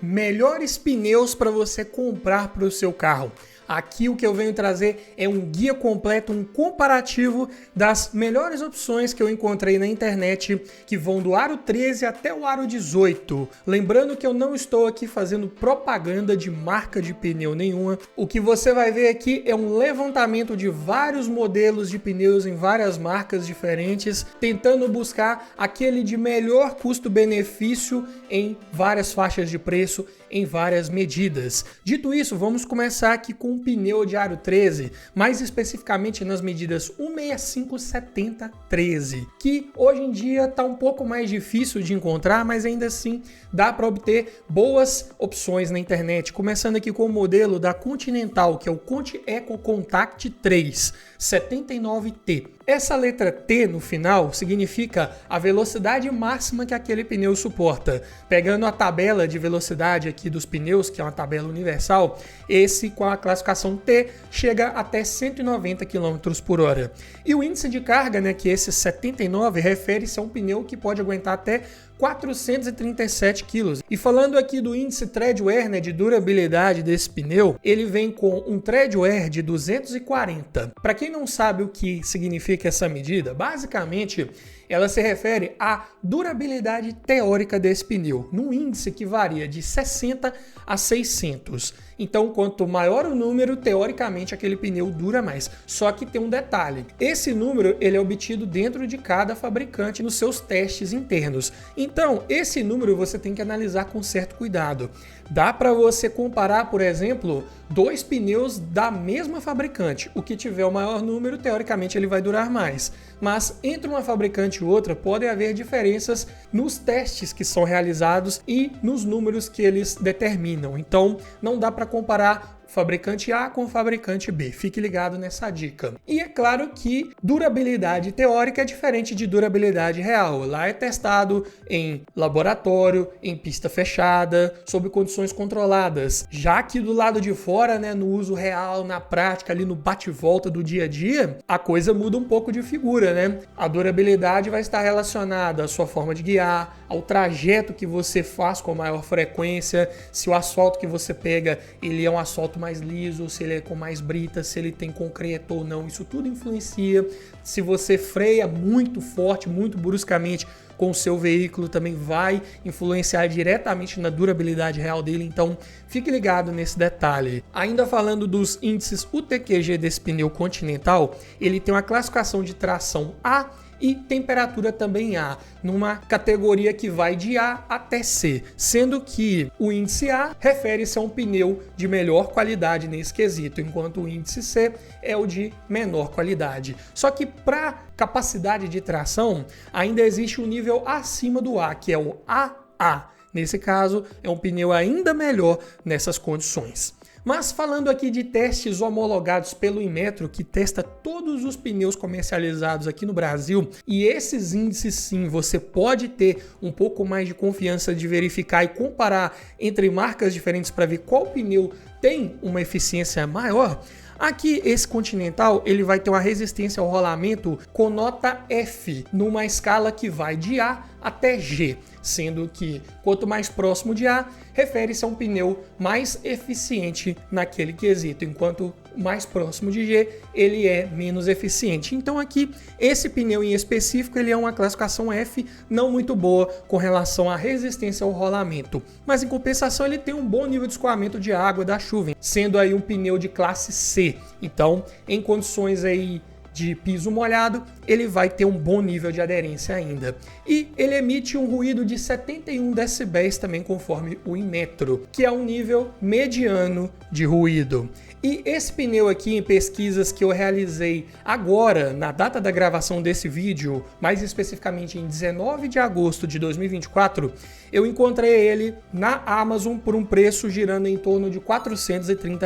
melhores pneus para você comprar para o seu carro. Aqui o que eu venho trazer é um guia completo, um comparativo das melhores opções que eu encontrei na internet, que vão do aro 13 até o aro 18. Lembrando que eu não estou aqui fazendo propaganda de marca de pneu nenhuma. O que você vai ver aqui é um levantamento de vários modelos de pneus em várias marcas diferentes, tentando buscar aquele de melhor custo-benefício em várias faixas de preço, em várias medidas. Dito isso, vamos começar aqui com um pneu de aro 13, mais especificamente nas medidas 165, 70, 13, que hoje em dia está um pouco mais difícil de encontrar, mas ainda assim dá para obter boas opções na internet. Começando aqui com o modelo da Continental, que é o Conti Eco Contact 3, 79T. Essa letra T no final significa a velocidade máxima que aquele pneu suporta. Pegando a tabela de velocidade aqui dos pneus, que é uma tabela universal, esse com a classificação T chega até 190 km por hora. E o índice de carga, que esse 79 refere-se a um pneu que pode aguentar até 437 kg. E falando aqui do índice tread wear, de durabilidade desse pneu, ele vem com um tread wear de 240. Para quem não sabe o que significa essa medida, basicamente ela se refere à durabilidade teórica desse pneu, num índice que varia de 60 a 600. Então, quanto maior o número, teoricamente aquele pneu dura mais. Só que tem um detalhe: esse número ele é obtido dentro de cada fabricante nos seus testes internos. Então, esse número você tem que analisar com certo cuidado. Dá para você comparar, por exemplo, dois pneus da mesma fabricante. O que tiver o maior número, teoricamente ele vai durar mais. Mas entre uma fabricante e outra pode haver diferenças nos testes que são realizados e nos números que eles determinam. Então, não dá para comparar fabricante A com fabricante B. Fique ligado nessa dica. E é claro que durabilidade teórica é diferente de durabilidade real. Lá é testado em laboratório, em pista fechada, sob condições controladas. Já que do lado de fora, no uso real, na prática, ali no bate-volta do dia a dia, a coisa muda um pouco de figura, A durabilidade vai estar relacionada à sua forma de guiar, ao trajeto que você faz com maior frequência, se o asfalto que você pega, ele é um asfalto mais liso, se ele é com mais brita, se ele tem concreto ou não, isso tudo influencia. Se você freia muito forte, muito bruscamente com o seu veículo, também vai influenciar diretamente na durabilidade real dele, então fique ligado nesse detalhe. Ainda falando dos índices UTQG desse pneu Continental, ele tem uma classificação de tração A e temperatura também A, numa categoria que vai de A até C, sendo que o índice A refere-se a um pneu de melhor qualidade nesse quesito, enquanto o índice C é o de menor qualidade. Só que para capacidade de tração, ainda existe um nível acima do A, que é o AA. Nesse caso, é um pneu ainda melhor nessas condições. Mas falando aqui de testes homologados pelo Inmetro, que testa todos os pneus comercializados aqui no Brasil, e esses índices sim, você pode ter um pouco mais de confiança de verificar e comparar entre marcas diferentes para ver qual pneu tem uma eficiência maior. Aqui, esse Continental, ele vai ter uma resistência ao rolamento com nota F, numa escala que vai de A até G, sendo que quanto mais próximo de A, refere-se a um pneu mais eficiente naquele quesito, enquanto mais próximo de G, ele é menos eficiente. Então aqui, esse pneu em específico, ele é uma classificação F não muito boa com relação à resistência ao rolamento, mas em compensação ele tem um bom nível de escoamento de água da chuva, sendo aí um pneu de classe C. Então, em condições aí de piso molhado, ele vai ter um bom nível de aderência ainda. E ele emite um ruído de 71 decibéis também, conforme o Inmetro, que é um nível mediano de ruído. E esse pneu aqui, em pesquisas que eu realizei agora, na data da gravação desse vídeo, mais especificamente em 19 de agosto de 2024, eu encontrei ele na Amazon por um preço girando em torno de R$ 430.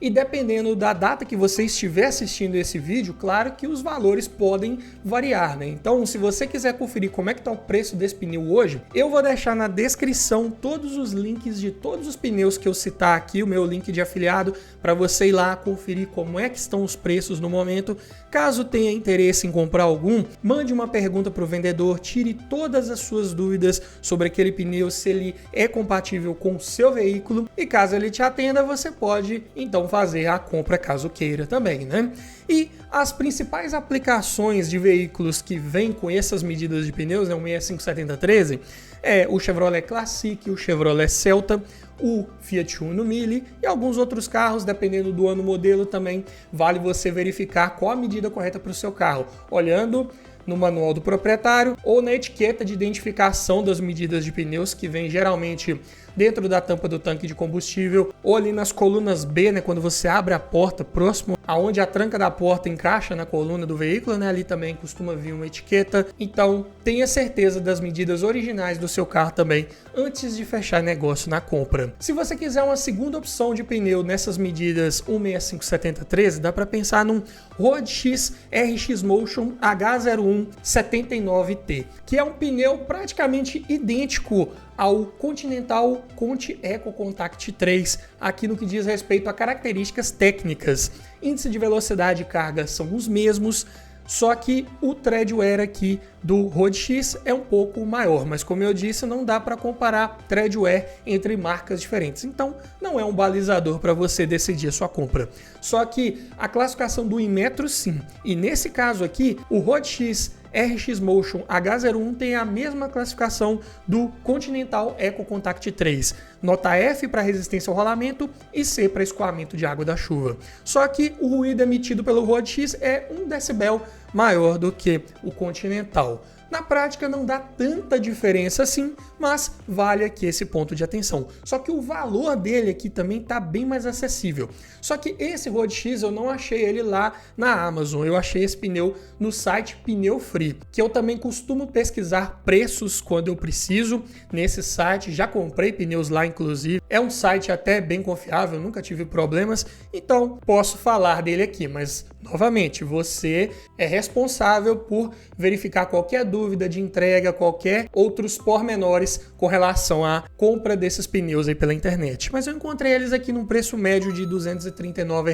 E dependendo da data que você estiver assistindo esse vídeo, claro que os valores podem variar, né? Então, se você quiser conferir como é que está o preço desse pneu hoje, eu vou deixar na descrição todos os links de todos os pneus que eu citar aqui, o meu link de afiliado, para você ir lá conferir como é que estão os preços no momento. Caso tenha interesse em comprar algum, mande uma pergunta para o vendedor, tire todas as suas dúvidas sobre aquele pneu, se ele é compatível com o seu veículo, e caso ele te atenda, você pode então fazer a compra caso queira também, né? E as principais aplicações de veículos que vêm com essas medidas de pneus, né, o 65-70-13, é o Chevrolet Classic, o Chevrolet Celta, o Fiat Uno Mille e alguns outros carros, dependendo do ano modelo também, vale você verificar qual a medida correta para o seu carro, olhando no manual do proprietário ou na etiqueta de identificação das medidas de pneus, que vem geralmente dentro da tampa do tanque de combustível ou ali nas colunas B, né, quando você abre a porta, próximo aonde a tranca da porta encaixa na coluna do veículo, né, ali também costuma vir uma etiqueta. Então, tenha certeza das medidas originais do seu carro também antes de fechar negócio na compra. Se você quiser uma segunda opção de pneu nessas medidas 165-70-13, dá para pensar num Road X RX Motion H01 79T, que é um pneu praticamente idêntico ao Continental Conti Eco Contact 3, aqui no que diz respeito a características técnicas. Índice de velocidade e carga são os mesmos, só que o tread wear aqui do Road X é um pouco maior, mas como eu disse, não dá para comparar tread wear entre marcas diferentes, então não é um balizador para você decidir a sua compra. Só que a classificação do Inmetro sim, e nesse caso aqui, o Road X RX Motion H01 tem a mesma classificação do Continental Eco Contact 3, nota F para resistência ao rolamento e C para escoamento de água da chuva. Só que o ruído emitido pelo Road X é 1 decibel maior do que o Continental. Na prática não dá tanta diferença assim, mas vale aqui esse ponto de atenção. Só que o valor dele aqui também está bem mais acessível. Só que esse Road X eu não achei ele lá na Amazon, eu achei esse pneu no site Pneu Free, que eu também costumo pesquisar preços quando eu preciso nesse site, já comprei pneus lá inclusive. É um site até bem confiável, nunca tive problemas, então posso falar dele aqui, mas novamente, você é responsável por verificar qualquer dúvida de entrega, qualquer outros pormenores com relação à compra desses pneus aí pela internet. Mas eu encontrei eles aqui num preço médio de R$ 239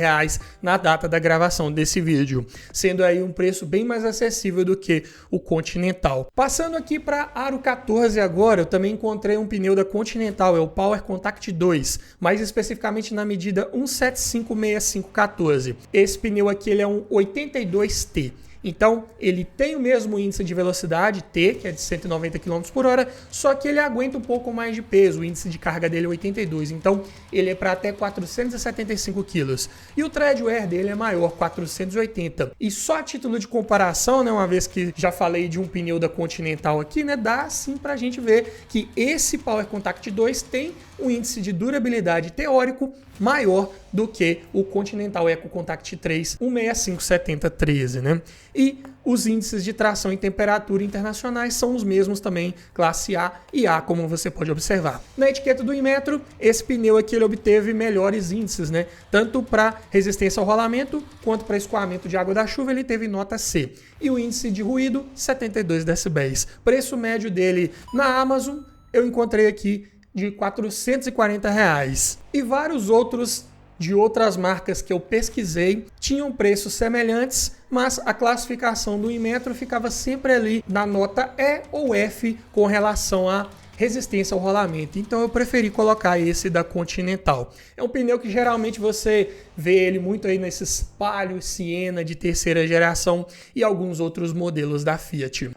na data da gravação desse vídeo, sendo aí um preço bem mais acessível do que o Continental. Passando aqui para Aro 14 agora, eu também encontrei um pneu da Continental, é o Power Contact 2, mais especificamente na medida 1756514. Esse pneu aqui ele é um 82T. Então, ele tem o mesmo índice de velocidade, T, que é de 190 km por hora, só que ele aguenta um pouco mais de peso, o índice de carga dele é 82, então ele é para até 475 kg. E o tread wear dele é maior, 480. E só a título de comparação, né, uma vez que já falei de um pneu da Continental aqui, né, dá sim para a gente ver que esse Power Contact 2 tem um índice de durabilidade teórico maior do que o Continental Eco Contact 3 165-70-13, né? E os índices de tração e temperatura internacionais são os mesmos também, classe A e A, como você pode observar. Na etiqueta do Inmetro, esse pneu aqui ele obteve melhores índices, né? Tanto para resistência ao rolamento quanto para escoamento de água da chuva, ele teve nota C. E o índice de ruído, 72 decibéis. Preço médio dele na Amazon, eu encontrei aqui de R$ 440. E vários outros de outras marcas que eu pesquisei tinham preços semelhantes, mas a classificação do Inmetro ficava sempre ali na nota E ou F com relação a resistência ao rolamento. Então eu preferi colocar esse da Continental. É um pneu que geralmente você vê ele muito aí nesses Palio, Siena de terceira geração e alguns outros modelos da Fiat.